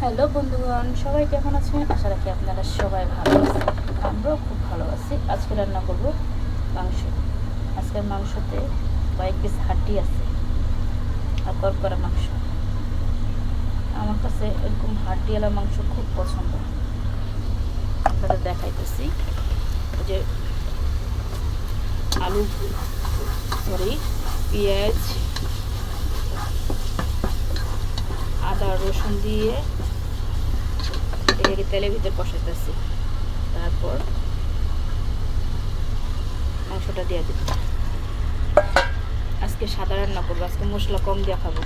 Hello বন্ধুগণ, সবাই কেমন আছেন? আশা রাখি আপনারা সবাই ভালো আছেন। আমরাও খুব ভালো আছি। আজকে রান্না করব মাংস। আজকের মাংসতে কয়েক পিস হাড্ডি আছে আর করকরা মাংস। আমার কাছে এরকম হাড্ডিওয়ালা মাংস খুব পছন্দ। আপনাদের দেখাইতেছি যে আলু, পেঁয়াজ, আদা রসুন দিয়ে এটাকে তেলের ভিতরে কষাইতেছি। তারপর মাংসটা দিয়ে দিব। আজকে সাদা রান্না করবো, আজকে মশলা কম দিয়ে খাবো।